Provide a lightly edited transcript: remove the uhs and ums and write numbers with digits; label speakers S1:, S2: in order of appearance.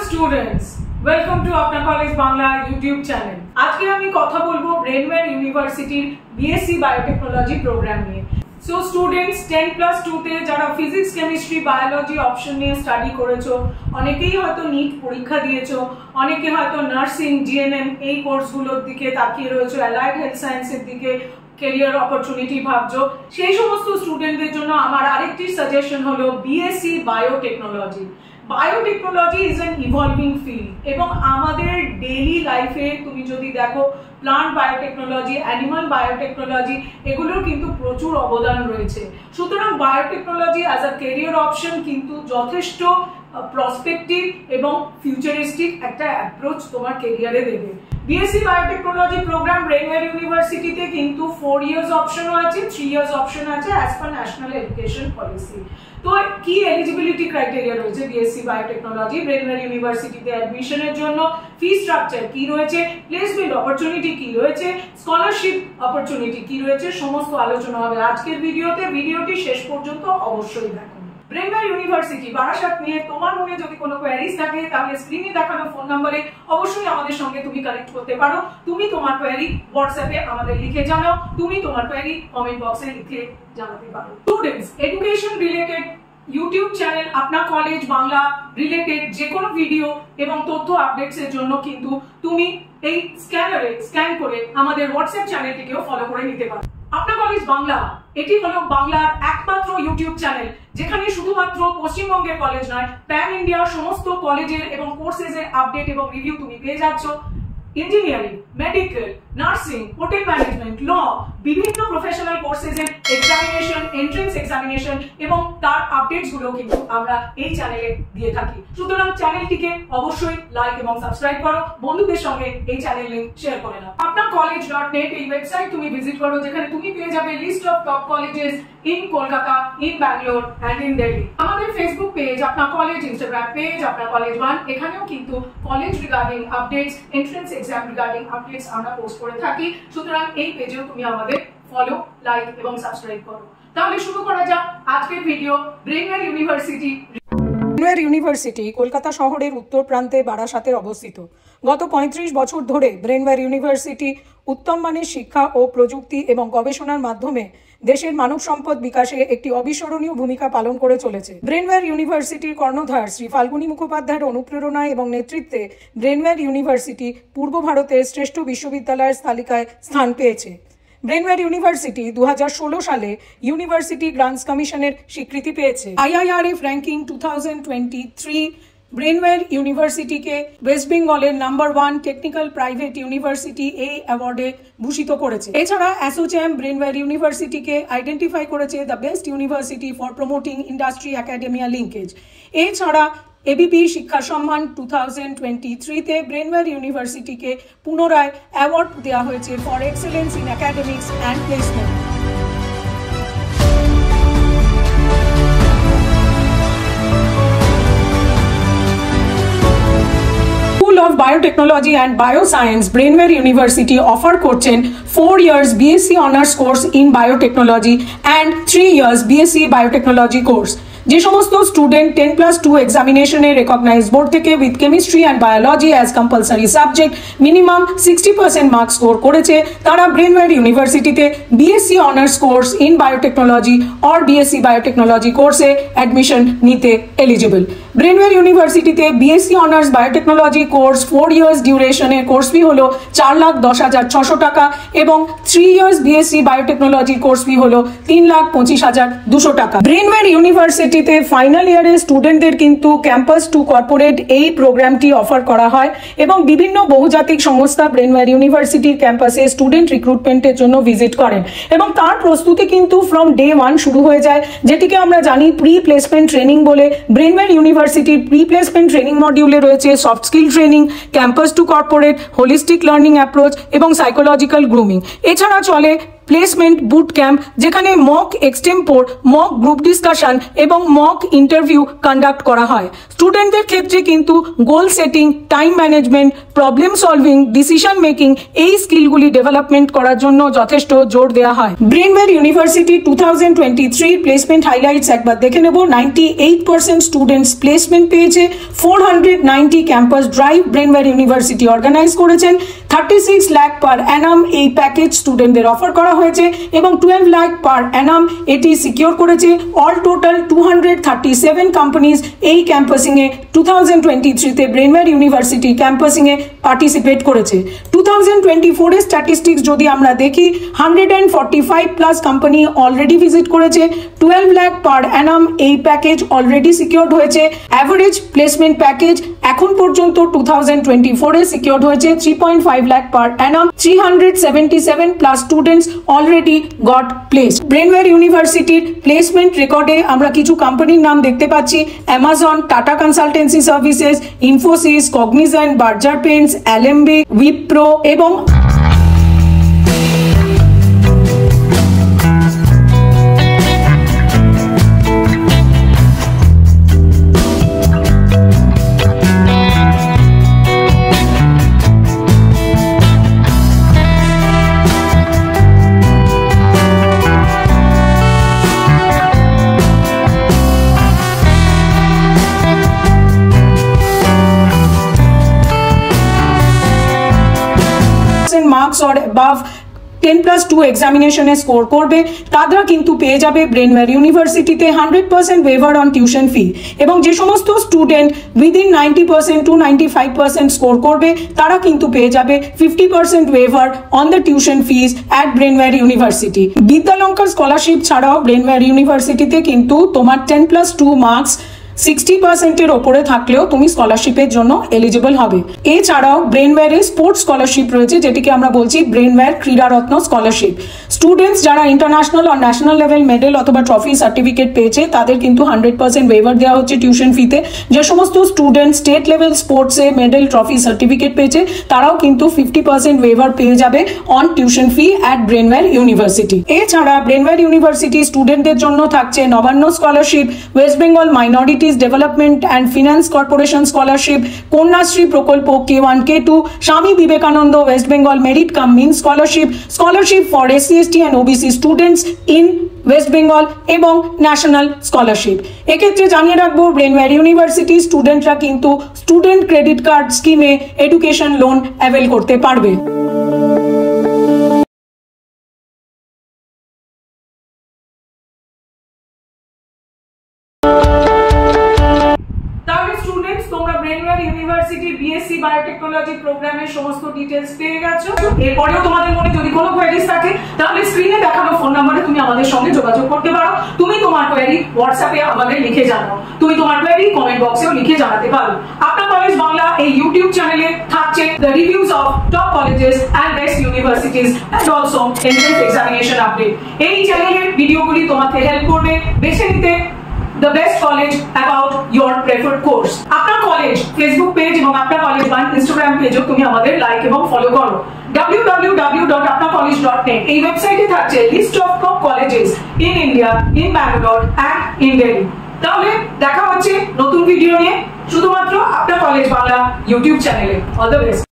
S1: Students, welcome to আপনার college Bangla YouTube channel. আজকে আমি কথা বলবো ব্রেনওয়্যার ইউনিভার্সিটির বিএসসি বায়োটেকনোলজি প্রোগ্রাম নিয়ে। সো স্টুডেন্টস 10+2 তে যারা ফিজিক্স কেমিস্ট্রি বায়োলজি অপশন নিয়ে স্টাডি করেছো, অনেকেই হয়তো নিট পরীক্ষা দিয়েছো, অনেকে হয়তো নার্সিং, জিএনএম এই কোর্সগুলোর দিকে তাকিয়ে রয়েছো, অ্যালাইড হেলথ সায়েন্সের দিকে ক্যারিয়ার অপরচুনিটি ভাবছো। সেই সমস্ত স্টুডেন্টদের জন্য আমার আরেকটি সাজেশন হলো BSc biotechnology. Biotechnology is an evolving field এবং আমাদের ডেইলি লাইফে তুমি যদি দেখো প্লান্ট বায়োটেকনোলজি, অ্যানিমাল বায়োটেকনোলজি এগুলোর কিন্তু প্রচুর অবদান রয়েছে। সুতরাং biotechnology as a career option কিন্তু যথেষ্ট প্রসপেক্টিভ এবং ফিউচারিস্টিক একটা অ্যাপ্রোচ তোমার ক্যারিয়ারে দেবে। বিএসসি বায়োটেকনোলজি প্রোগ্রাম ব্রেনওয়্যার ইউনিভার্সিটিতে কিন্তু 4 ইয়ার্স অপশনও আছে, 3 ইয়ার্স অপশন আছে as per national education policy. তো কি এলিজিবিলিটি ক্রাইটেরিয়া রয়েছে বিএসসি বায়োটেকনোলজি ব্রেনওয়্যার ইউনিভার্সিটিতে অ্যাডমিশনের জন্য, ফি স্ট্রাকচার কি রয়েছে, প্লেসমেন্ট অপরচুনিটি কি রয়েছে, স্কলারশিপ অপরচুনিটি কি রয়েছে, সমস্ত আলোচনা হবে আজকের ভিডিওতে। ভিডিওটি শেষ পর্যন্ত অবশ্যই দেখুন। ব্রেনওয়্যার ইউনিভার্সিটি বারাসাত নিয়ে তোমার মনে যদি কোনো কোয়ারিজ থাকে তাহলে স্ক্রিনে দেখানো ফোন নম্বরে অবশ্যই আমাদের সঙ্গে তুমি কানেক্ট করতে পারো। তুমি তোমার কোয়ারি হোয়াটসঅ্যাপে আমাদের লিখে জানাও, তুমি তোমার কোয়ারি কমেন্ট বক্সে লিখে জানাতে পারো। Students, education related YouTube channel আপনার কলেজ বাংলা রিলেটেড যে কোনো ভিডিও এবং তথ্য আপডেটস এর জন্য কিন্তু তুমি এই স্ক্যানারে স্ক্যান করে আমাদের হোয়াটসঅ্যাপ চ্যানেলটিকেও ফলো করে নিতে পারো। আপনার কলেজ বাংলা এটি হলো বাংলার একমাত্র ইউটিউব চ্যানেল যেখানে শুধুমাত্র পশ্চিমবঙ্গের কলেজ নয়, প্যান ইন্ডিয়ার সমস্ত কলেজের এবং কোর্সেসের আপডেট এবং রিভিউ তুমি পেয়ে যাচ্ছ। Engineering, medical, nursing, hotel management, law, বিভিন্ন প্রফেশনাল কোর্সেসের এক্সামিনেশন, এন্ট্রান্স এক্সামিনেশন এবং তার আপডেটস গুলো কিন্তু আমরা এই চ্যানেলে দিয়ে থাকি। সুতরাং চ্যানেলটিকে অবশ্যই লাইক এবং সাবস্ক্রাইব করো, বন্ধুদের সঙ্গে এই চ্যানেল লিংক শেয়ার করে নাও। আপনার কলেজ.net এই ওয়েবসাইট তুমি ভিজিট করো, যেখানে তুমি পেয়ে যাবে list of top colleges in Kolkata, in Bangalore and in Delhi. আমাদের ফেসবুক পেজ আপনার কলেজ, ইনস্টাগ্রাম পেজ আপনার কলেজ ওয়ান, এখানেও কিন্তু college regarding updates, entrance exam regarding updates আমরা পোস্ট করে থাকি। সুতরাং এই পেজেও তুমি আমাদের ফলো, লাইক এবং সাবস্ক্রাইব করো। তাহলে শুরু করা যাক আজকের video. Brainware university. Brainware university Kolkata শহরের উত্তর প্রান্তে বারাসাতে অবস্থিত। গত 35 বছর ধরে ব্রেনওয়্যার ইউনিভার্সিটি উত্তম মানের শিক্ষা ও প্রযুক্তি এবং গবেষণার মাধ্যমে দেশের মানব সম্পদ বিকাশে একটি অবিস্মরণীয় ভূমিকা পালন করে চলেছে। ব্রেনওয়্যার ইউনিভার্সিটির কর্ণধার শ্রী ফাল্গুনী মুখোপাধ্যায়ের অনুপ্রেরণায় এবং নেতৃত্বে ব্রেনওয়্যার ইউনিভার্সিটি পূর্ব ভারতের শ্রেষ্ঠ বিশ্ববিদ্যালয়ের তালিকায় স্থান পেয়েছে। ব্রেনওয়্যার ইউনিভার্সিটি 2016 সালে ইউনিভার্সিটি গ্রান্টস কমিশনের স্বীকৃতি পেয়েছে। IIRF র্যাঙ্কিং 2023 ব্রেনওয়্যার ইউনিভার্সিটিকে ওয়েস্ট বেঙ্গলের নাম্বার 1 টেকনিক্যাল প্রাইভেট ইউনিভার্সিটি এই অ্যাওয়ার্ডে ভূষিত করেছে। এছাড়া অ্যাসোচ্যাম ব্রেনওয়্যার ইউনিভার্সিটিকে আইডেন্টিফাই করেছে the best university for promoting industry academia linkage. এছাড়া এবিপি শিক্ষা সম্মান 2023-তে ব্রেনওয়্যার ইউনিভার্সিটিকে পুনরায় অ্যাওয়ার্ড দেওয়া হয়েছে for excellence in academics and placement. Of biotechnology and bioscience Brainware university offer করছেন 4 years BSc honours course in biotechnology and 3 years BSc biotechnology course. যে সমস্ত student 10+2 এক্সামিনেশনে রেকগনাইজ বোর্ড থেকে with chemistry and biology as compulsory subject minimum 60% marks score করেছে, তারা Brainware ইউনিভার্সিটিতে BSc honours course in biotechnology or BSc biotechnology কোর্সে admission নিতে eligible. Brainware ইউনিভার্সিটিতে BSc honours biotechnology course 4 years ডিউরেশনের কোর্স ফি হলো 4,10,600 টাকা এবং 3 years BSc biotechnology course fee হলো 3,25,200 টাকা। ব্রেনওয়্যার ইউনিভার্সিটিতে ফাইনাল ইয়ারে স্টুডেন্টদের কিন্তু ক্যাম্পাস টু কর্পোরেট এই প্রোগ্রামটি অফার করা হয় এবং বিভিন্ন বহুজাতিক সংস্থা ব্রেনওয়্যার ইউনিভার্সিটির ক্যাম্পাসে স্টুডেন্ট রিক্রুটমেন্টের জন্য ভিজিট করেন এবং তার প্রস্তুতি কিন্তু ফ্রম ডে 1 শুরু হয়ে যায়, যেটিকে আমরা জানি প্রি প্লেসমেন্ট ট্রেনিং বলে। ব্রেনওয়্যার ইউনিভার্সিটির প্রি প্লেসমেন্ট ট্রেনিং মডিউলে রয়েছে soft skill training, campus two corporate, holistic learning approach এবং সাইকোলজিক্যাল গ্রুমিং। এছাড়া চলে প্লেসমেন্ট বুট ক্যাম্প, যেখানে mock extempore, mock group discussion এবং মক ইন্টারভিউ কন্ডাক্ট করা হয়। স্টুডেন্টদের ক্ষেত্রে কিন্তু গোল setting, time management, problem solving, decision making এই স্কিলগুলি ডেভেলপমেন্ট করার জন্য যথেষ্ট জোর দেওয়া হয়। ব্রেনওয়্যার ইউনিভার্সিটি 2023 প্লেসমেন্ট হাইলাইটস একবার দেখে নেব। 98% স্টুডেন্টস প্লেসমেন্ট পেয়েছে। 490 campus drive Brainware University organise করেছেন। 36 লাখ পার অ্যানাম এই প্যাকেজ স্টুডেন্টদের অফার করা হয়েছে এবং 12 লাখ পার অ্যানাম এটি সিকিউর করেছে। অল টোটাল 237 কোম্পানিজ এই ক্যাম্পাসিং এ 2023 তে ব্রেনওয়্যার ইউনিভার্সিটি ক্যাম্পাসিং এ পার্টিসিপেট করেছে। 2024 এর স্ট্যাটিস্টিক্স যদি আমরা দেখি, 145 প্লাস কোম্পানি অলরেডি ভিজিট করেছে। 12 লাখ পার অ্যানাম এই প্যাকেজ অলরেডি সিকিউরড হয়েছে। অ্যাভারেজ প্লেসমেন্ট প্যাকেজ এখন পর্যন্ত 2024 এ সিকিউরড হয়েছে 3.5 lakh per annum. 377 plus students already got place. Brainware ইউনিভার্সিটির প্লেসমেন্ট রেকর্ডে আমরা কিছু কোম্পানির নাম দেখতে পাচ্ছি: Amazon, Tata Consultancy Services, Infosys, Cognizant, Berger Paints, Alembic, Wipro এবং মার্কস অর অ্যাবাভ 10+2 এক্সামিনেশনে স্কোর করবে, তারা কিন্তু পেয়ে যাবে ব্রেনওয়্যার ইউনিভার্সিটিতে 100% ওয়েভার অন টিউশন ফি। এবং যে সমস্ত স্টুডেন্ট উইদিন 90% to 95% স্কোর করবে, তারা কিন্তু পেয়ে যাবে 50% waiver on the tuition fees at Brainware University. Vidyalankar scholarship ছাড়াও ব্রেনওয়্যার ইউনিভার্সিটিতে কিন্তু তোমার 10+2 মার্কস 60% ওপরে থাকলেও তুমি স্কলারশিপের জন্য এলিজিবল হবে। এছাড়াও ব্রেনওয়্যারে স্পোর্টস স্কলারশিপ রয়েছে, যেটিকে আমরা বলছি ব্রেনওয়্যার ক্রীড়ারত্ন স্কলারশিপ। স্টুডেন্টস যারা ইন্টারন্যাশনাল আর ন্যাশনাল লেভেল মেডেল অথবা ট্রফি সার্টিফিকেট পেয়েছে, তাদের কিন্তু 100% ওয়েভার দেওয়া হচ্ছে টিউশন ফিতে। যে সমস্ত স্টুডেন্ট স্টেট লেভেল স্পোর্টসে মেডেল, ট্রফি, সার্টিফিকেট পেয়েছে, তারাও কিন্তু 50% ওয়েভার পেয়ে যাবে on tuition fee at Brainware University. এছাড়া ব্রেনওয়্যার ইউনিভার্সিটি স্টুডেন্টদের জন্য থাকছে Nabanna scholarship, West Bengal minority development and finance corporation scholarship, Kanyashree প্রকল্প K1 K2, Swami Vivekananda West Bengal merit cum mean scholarship, scholarship for SC ST and OBC students in West Bengal এবং national scholarship. এক্ষেত্রে জানিয়ে রাখবো, Brainware university স্টুডেন্টরা কিন্তু স্টুডেন্ট ক্রেডিট কার্ড স্কিমে education loan avail করতে পারবে। তোমরা ব্রেনওয়্যার ইউনিভার্সিটি বিএসসি বায়োটেকনোলজি প্রোগ্রামের সমস্ত ডিটেইলস পেয়ে গেছো। এরপরেও তোমাদের মনে যদি কোনো কোয়েরিজ থাকে, তাহলে স্ক্রিনে দেখানো ফোন নম্বরে তুমি আমাদের সঙ্গে যোগাযোগ করতে পারো। তুমি তোমার কোয়েরি হোয়াটসঅ্যাপে আমাদের লিখে জানাও। তুমি তোমার কোয়েরি কমেন্ট বক্সেও লিখে জানাতে পারো। আপনার কলেজ বাংলা এই ইউটিউব চ্যানেলে থাকছে the reviews of top colleges and best universities and also entrance examination update. এই চ্যানেলের ভিডিওগুলি তোমাকে হেল্প করবে বেছে নিতে the best college about your preferred course. আপনার কলেজ ফেসবুক পেজ এবং আপনার কলেজ বান ইনস্টাগ্রাম পেজও তুমি আমাদের লাইক এবং ফলো করো। www.apnacollege.net এই ওয়েবসাইটে থাকছে list of top colleges in India, in Bangalore and in Delhi. তাহলে দেখা হচ্ছে নতুন ভিডিও নিয়ে শুধুমাত্র আপনার কলেজ বাংলা ইউটিউব চ্যানেলে। All the best.